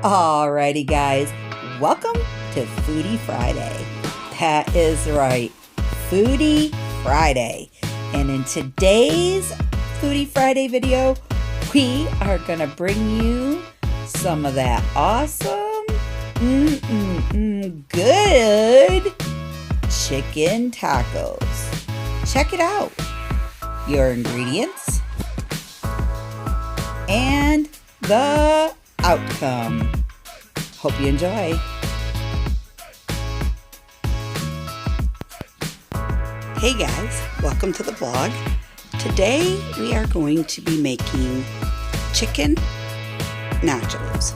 Alrighty guys, welcome to Foodie Friday. That is right, Foodie Friday. And in today's Foodie Friday video, we are gonna bring you some of that awesome, good chicken tacos. Check it out. Your ingredients and the outcome. Hope you enjoy. Hey guys, welcome to the vlog. Today we are going to be making chicken nachos.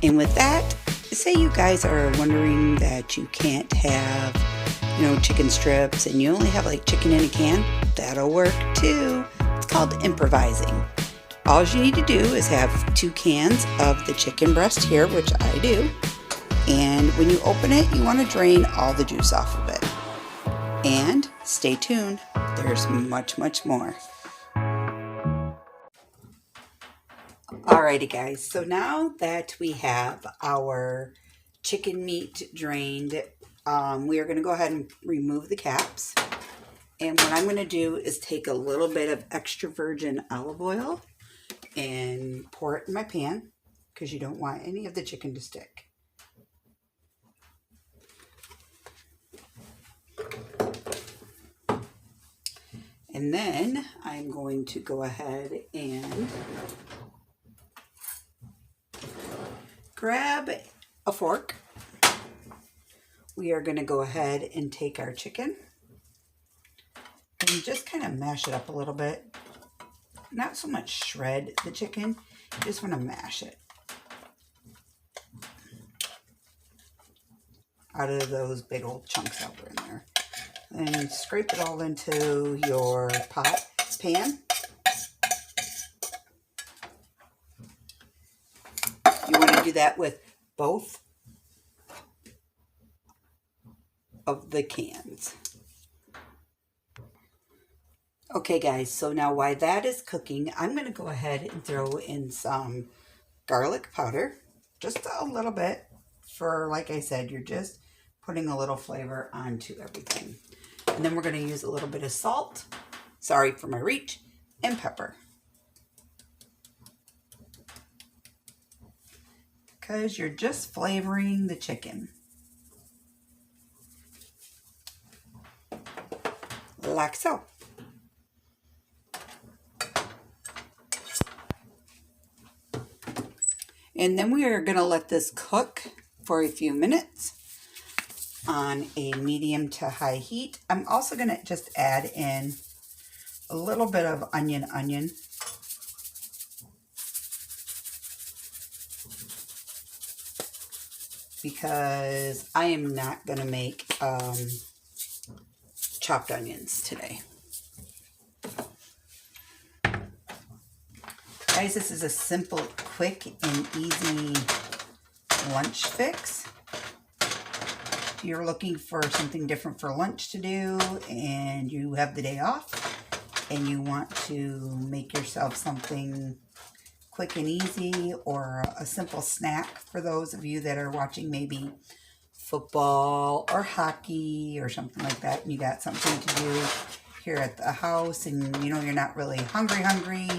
And with that, say you guys are wondering that you can't have, chicken strips and you only have like chicken in a can, that'll work too. It's called improvising. All you need to do is have 2 cans of the chicken breast here, which I do. And when you open it, you want to drain all the juice off of it. And stay tuned, there's much more. Alrighty guys, so now that we have our chicken meat drained, we are going to go ahead and remove the caps. And what I'm going to do is take a little bit of extra virgin olive oil and pour it in my pan because you don't want any of the chicken to stick. And then I'm going to go ahead and grab a fork. We are going to go ahead and take our chicken and just kind of mash it up a little bit. Not so much shred the chicken, you just want to mash it out of those big old chunks that were in there. And scrape it all into your pan. You want to do that with both of the cans. Okay guys, so now while that is cooking, I'm going to go ahead and throw in some garlic powder. Just a little bit for, like I said, you're just putting a little flavor onto everything. And then we're going to use a little bit of salt, sorry for my reach, and pepper. Because you're just flavoring the chicken. Like so. And then we are going to let this cook for a few minutes on a medium to high heat. I'm also going to just add in a little bit of onion. Because I am not going to make chopped onions today. Guys, this is a simple, quick, and easy lunch fix. If you're looking for something different for lunch to do and you have the day off and you want to make yourself something quick and easy or a simple snack for those of you that are watching maybe football or hockey or something like that, and you got something to do here at the house and you're not really hungry,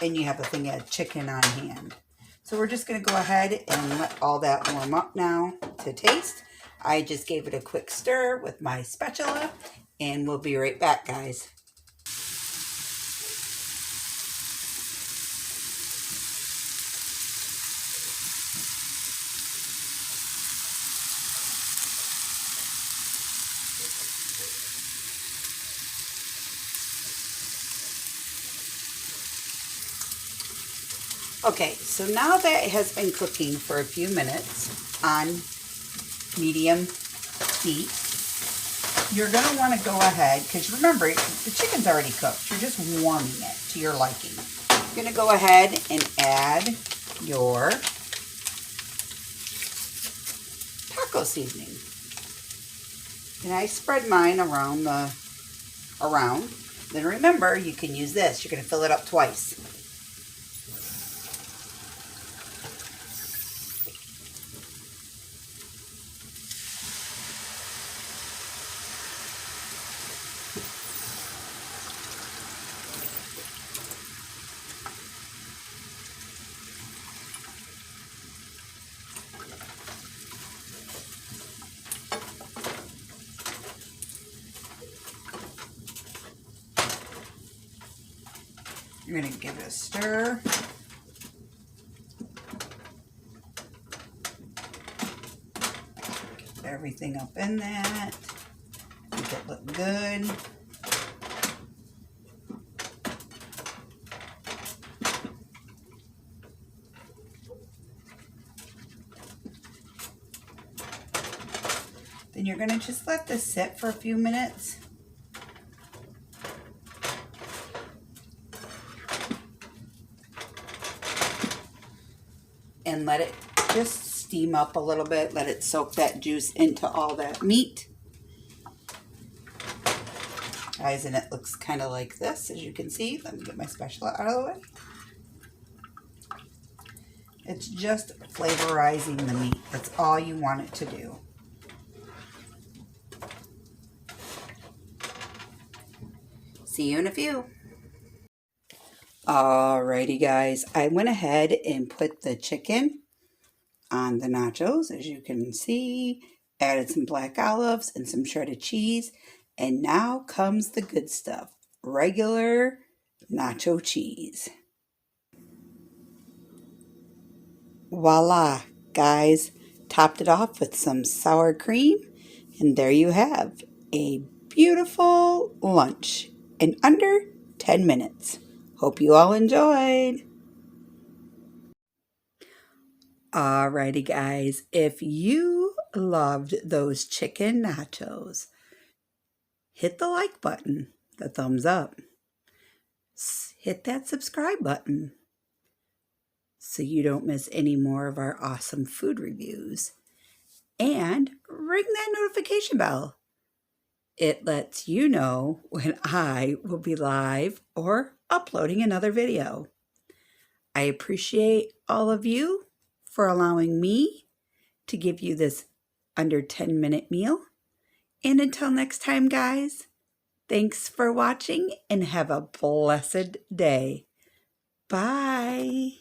and you have a thing of chicken on hand. So we're just going to go ahead and let all that warm up now to taste. I just gave it a quick stir with my spatula, and we'll be right back, guys. Okay, so now that it has been cooking for a few minutes on medium heat, you're going to want to go ahead, because remember, the chicken's already cooked. You're just warming it to your liking. You're going to go ahead and add your taco seasoning. And I spread mine around. Then remember, you can use this. You're going to fill it up twice. You're going to give it a stir. Get everything up in that. Make it look good. Then you're going to just let this sit for a few minutes. And let it just steam up a little bit. Let it soak that juice into all that meat. Guys, and it looks kind of like this, as you can see. Let me get my spatula out of the way. It's just flavorizing the meat. That's all you want it to do. See you in a few. Alrighty guys, I went ahead and put the chicken on the nachos, as you can see. Added some black olives and some shredded cheese. And now comes the good stuff. Regular nacho cheese. Voila, guys. Topped it off with some sour cream. And there you have a beautiful lunch in under 10 minutes. Hope you all enjoyed. Alrighty guys, if you loved those chicken nachos, hit the like button, the thumbs up. Hit that subscribe button so you don't miss any more of our awesome food reviews. And ring that notification bell. It lets you know when I will be live or uploading another video. I appreciate all of you for allowing me to give you this under 10-minute meal. And until next time, guys, thanks for watching and have a blessed day. Bye.